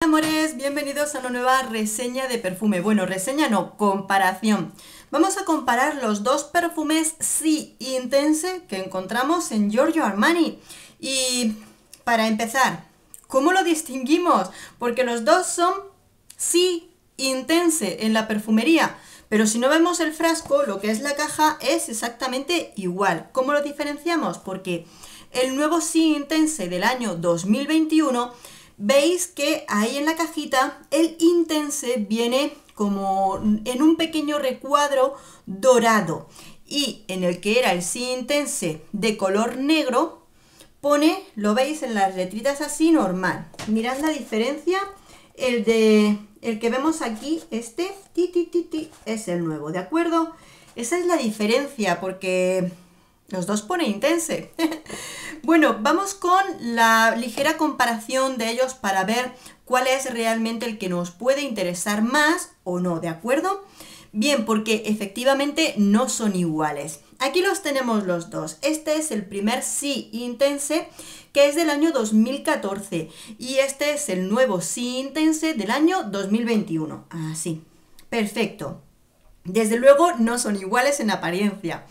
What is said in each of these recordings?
Amores, bienvenidos a una nueva reseña de perfume. Bueno, reseña no, comparación. Vamos a comparar los dos perfumes Si Intense que encontramos en Giorgio Armani. Y para empezar, ¿cómo lo distinguimos? Porque los dos son Si Intense en la perfumería, pero si no vemos el frasco, lo que es la caja es exactamente igual. ¿Cómo lo diferenciamos? Porque el nuevo Si Intense del año 2021... veis que ahí en la cajita el Intense viene como en un pequeño recuadro dorado, y en el que era el Si Intense de color negro pone, lo veis en las letritas así normal. Mirad la diferencia, el que vemos aquí, este es el nuevo, ¿de acuerdo? Esa es la diferencia, porque los dos pone Intense. Bueno, vamos con la ligera comparación de ellos para ver cuál es realmente el que nos puede interesar más o no, ¿de acuerdo? Bien, porque efectivamente no son iguales. Aquí los tenemos los dos. Este es el primer Si Intense, que es del año 2014, y este es el nuevo Si Intense del año 2021. Así, perfecto. Desde luego no son iguales en apariencia.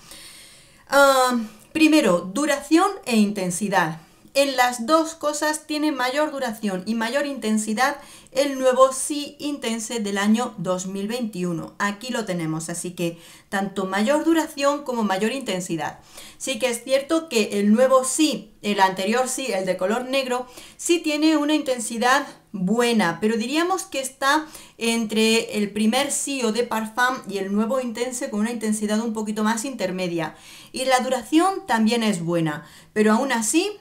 Primero, duración e intensidad. En las dos cosas tiene mayor duración y mayor intensidad el nuevo Si Intense del año 2021. Aquí lo tenemos, así que tanto mayor duración como mayor intensidad. Sí que es cierto que el nuevo Si, el anterior Si, el de color negro, sí tiene una intensidad buena, pero diríamos que está entre el primer Si Eau de Parfum y el nuevo Intense, con una intensidad un poquito más intermedia. Y la duración también es buena, pero aún así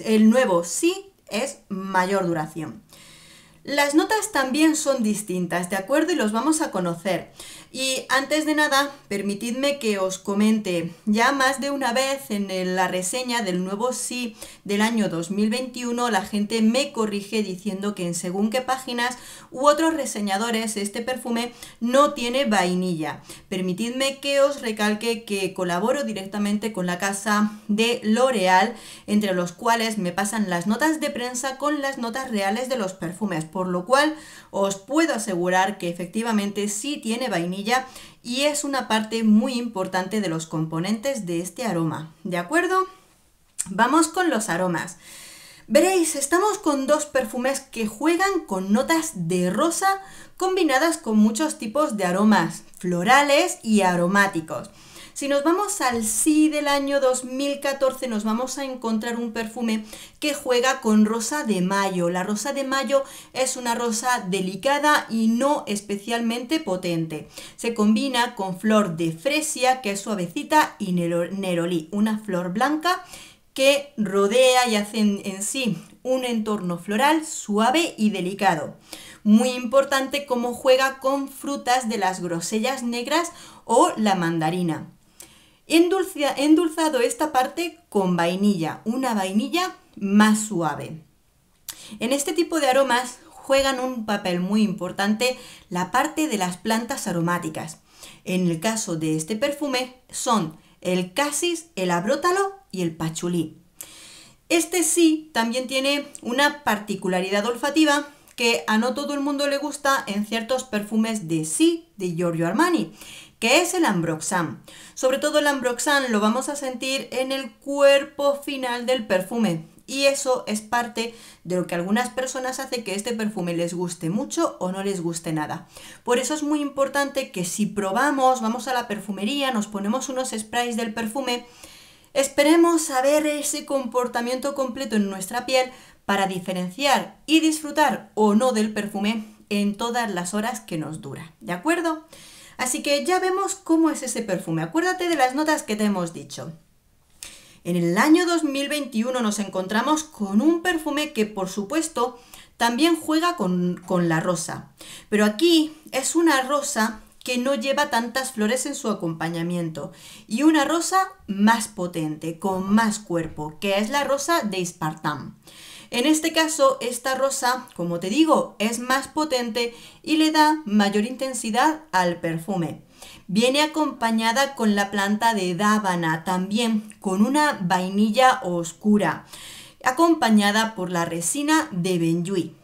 el nuevo Si es mayor duración. Las notas también son distintas, ¿de acuerdo? Y los vamos a conocer. Y antes de nada, permitidme que os comente, ya más de una vez en la reseña del nuevo Si del año 2021, la gente me corrige diciendo que en según qué páginas u otros reseñadores este perfume no tiene vainilla. Permitidme que os recalque que colaboro directamente con la casa de L'Oréal, entre los cuales me pasan las notas de prensa con las notas reales de los perfumes, por lo cual os puedo asegurar que efectivamente sí tiene vainilla y es una parte muy importante de los componentes de este aroma, ¿de acuerdo? Vamos con los aromas. Veréis, estamos con dos perfumes que juegan con notas de rosa combinadas con muchos tipos de aromas florales y aromáticos. Si nos vamos al Si del año 2014, nos vamos a encontrar un perfume que juega con rosa de mayo. La rosa de mayo es una rosa delicada y no especialmente potente. Se combina con flor de fresia, que es suavecita, y nerolí, una flor blanca que rodea y hace en sí un entorno floral suave y delicado. Muy importante cómo juega con frutas de las grosellas negras o la mandarina. Endulzado esta parte con vainilla, una vainilla más suave. En este tipo de aromas juegan un papel muy importante la parte de las plantas aromáticas. En el caso de este perfume son el casis, el abrótalo y el pachulí. Este sí también tiene una particularidad olfativa que a no todo el mundo le gusta en ciertos perfumes de Si de Giorgio Armani, que es el ambroxan. Sobre todo el ambroxan lo vamos a sentir en el cuerpo final del perfume, y eso es parte de lo que a algunas personas hace que este perfume les guste mucho o no les guste nada. Por eso es muy importante que si probamos, vamos a la perfumería, nos ponemos unos sprays del perfume, esperemos a ver ese comportamiento completo en nuestra piel para diferenciar y disfrutar o no del perfume en todas las horas que nos dura, ¿de acuerdo? Así que ya vemos cómo es ese perfume. Acuérdate de las notas que te hemos dicho. En el año 2021 nos encontramos con un perfume que, por supuesto, también juega con la rosa. Pero aquí es una rosa que no lleva tantas flores en su acompañamiento, y una rosa más potente, con más cuerpo, que es la rosa de Ispartam. En este caso, esta rosa, como te digo, es más potente y le da mayor intensidad al perfume. Viene acompañada con la planta de dábana, también con una vainilla oscura, acompañada por la resina de benjuí.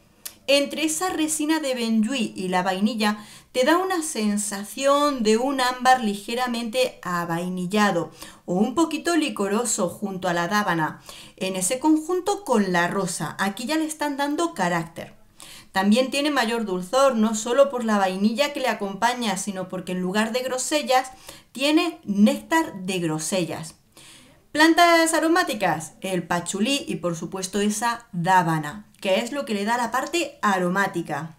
entre esa resina de benjuí y la vainilla te da una sensación de un ámbar ligeramente avainillado o un poquito licoroso junto a la dábana. En ese conjunto con la rosa, aquí ya le están dando carácter. También tiene mayor dulzor, no solo por la vainilla que le acompaña, sino porque en lugar de grosellas tiene néctar de grosellas. Plantas aromáticas, el pachulí y por supuesto esa dábana, que es lo que le da la parte aromática.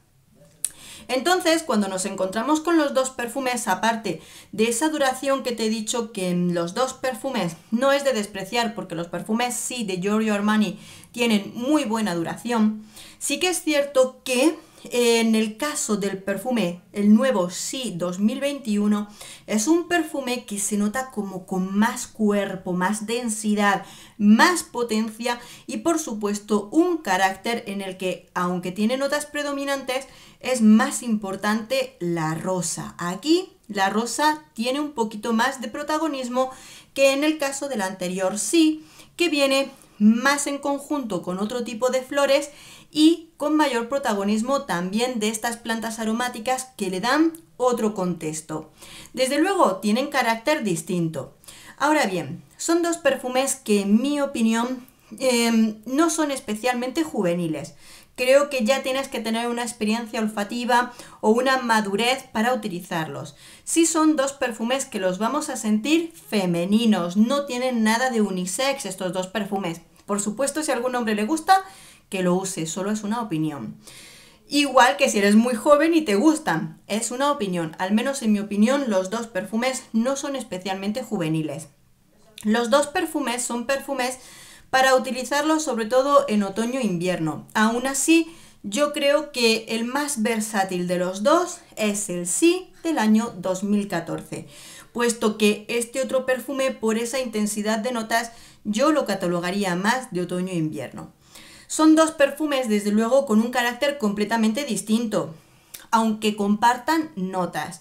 Entonces, cuando nos encontramos con los dos perfumes, aparte de esa duración que te he dicho que en los dos perfumes no es de despreciar, porque los perfumes sí de Giorgio Armani tienen muy buena duración, sí que es cierto que en el caso del perfume, el nuevo Sí 2021, es un perfume que se nota como con más cuerpo, más densidad, más potencia y por supuesto un carácter en el que, aunque tiene notas predominantes, es más importante la rosa. Aquí la rosa tiene un poquito más de protagonismo que en el caso del anterior Sí, que viene más en conjunto con otro tipo de flores y con mayor protagonismo también de estas plantas aromáticas que le dan otro contexto. Desde luego tienen carácter distinto. Ahora bien, son dos perfumes que en mi opinión no son especialmente juveniles. Creo que ya tienes que tener una experiencia olfativa o una madurez para utilizarlos. Sí son dos perfumes que los vamos a sentir femeninos, no tienen nada de unisex estos dos perfumes. Por supuesto, si a algún hombre le gusta, que lo use, solo es una opinión. Igual que si eres muy joven y te gustan, es una opinión. Al menos en mi opinión, los dos perfumes no son especialmente juveniles. Los dos perfumes son perfumes para utilizarlos sobre todo en otoño e invierno. Aún así, yo creo que el más versátil de los dos es el Sí del año 2014, puesto que este otro perfume, por esa intensidad de notas, yo lo catalogaría más de otoño e invierno. Son dos perfumes, desde luego, con un carácter completamente distinto, aunque compartan notas.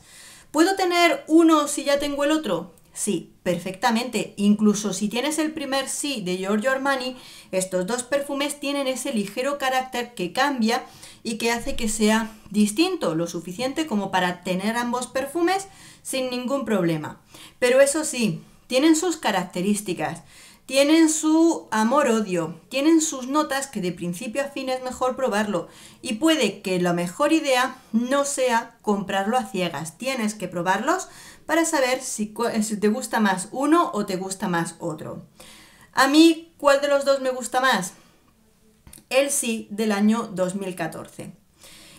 ¿Puedo tener uno si ya tengo el otro? Sí, perfectamente. Incluso si tienes el primer Sí de Giorgio Armani, estos dos perfumes tienen ese ligero carácter que cambia y que hace que sea distinto, lo suficiente como para tener ambos perfumes sin ningún problema. Pero eso sí, tienen sus características. Tienen su amor-odio, tienen sus notas que de principio a fin es mejor probarlo y puede que la mejor idea no sea comprarlo a ciegas, tienes que probarlos para saber si te gusta más uno o te gusta más otro. A mí, ¿cuál de los dos me gusta más? El Sí del año 2014.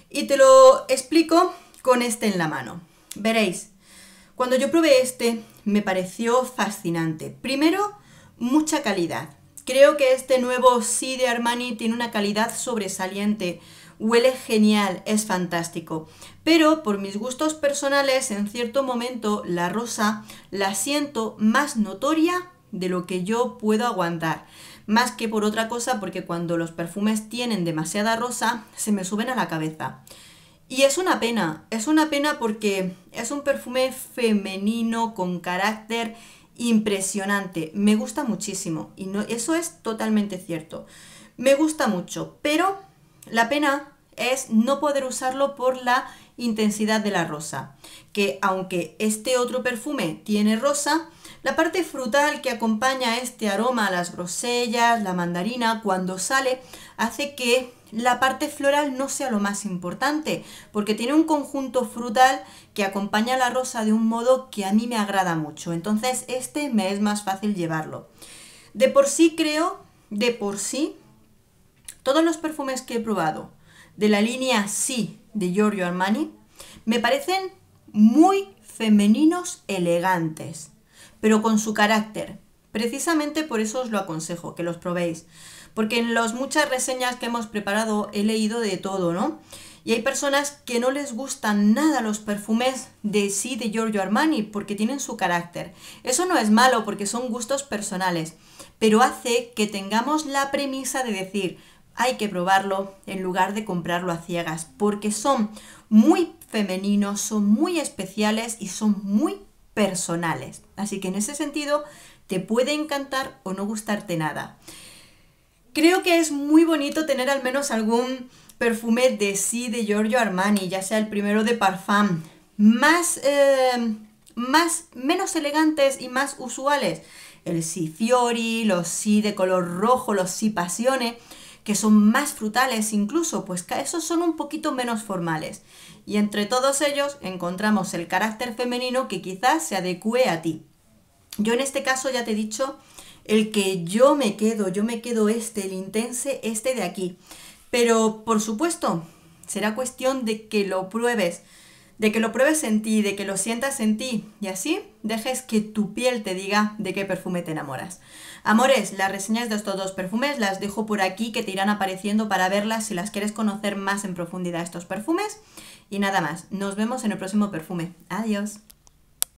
Y te lo explico con este en la mano. Veréis, cuando yo probé este me pareció fascinante. Primero, mucha calidad. Creo que este nuevo Sí de Armani tiene una calidad sobresaliente, huele genial, es fantástico. Pero por mis gustos personales, en cierto momento la rosa la siento más notoria de lo que yo puedo aguantar. Más que por otra cosa, porque cuando los perfumes tienen demasiada rosa, se me suben a la cabeza. Y es una pena porque es un perfume femenino con carácter impresionante, me gusta muchísimo y no, eso es totalmente cierto, me gusta mucho, pero la pena es no poder usarlo por la intensidad de la rosa, que aunque este otro perfume tiene rosa, la parte frutal que acompaña este aroma, las grosellas, la mandarina, cuando sale, hace que la parte floral no sea lo más importante, porque tiene un conjunto frutal que acompaña a la rosa de un modo que a mí me agrada mucho. Entonces este me es más fácil llevarlo. De por sí, todos los perfumes que he probado de la línea Sí de Giorgio Armani me parecen muy femeninos, elegantes, pero con su carácter. Precisamente por eso os lo aconsejo, que los probéis. Porque en las muchas reseñas que hemos preparado he leído de todo, ¿no? Y hay personas que no les gustan nada los perfumes de Sí de Giorgio Armani porque tienen su carácter. Eso no es malo porque son gustos personales, pero hace que tengamos la premisa de decir hay que probarlo en lugar de comprarlo a ciegas, porque son muy femeninos, son muy especiales y son muy personales. Así que en ese sentido te puede encantar o no gustarte nada. Creo que es muy bonito tener al menos algún perfume de Sí de Giorgio Armani, ya sea el primero de Parfum, menos elegantes y más usuales. El Sí Fiori, los Sí de color rojo, los Sí Passione, que son más frutales incluso, pues que esos son un poquito menos formales. Y entre todos ellos encontramos el carácter femenino que quizás se adecue a ti. Yo en este caso ya te he dicho el que yo me quedo el Intense, este de aquí. Pero por supuesto, será cuestión de que lo pruebes en ti, de que lo sientas en ti y así dejes que tu piel te diga de qué perfume te enamoras. Amores, las reseñas de estos dos perfumes las dejo por aquí que te irán apareciendo para verlas si las quieres conocer más en profundidad estos perfumes. Y nada más, nos vemos en el próximo perfume. Adiós.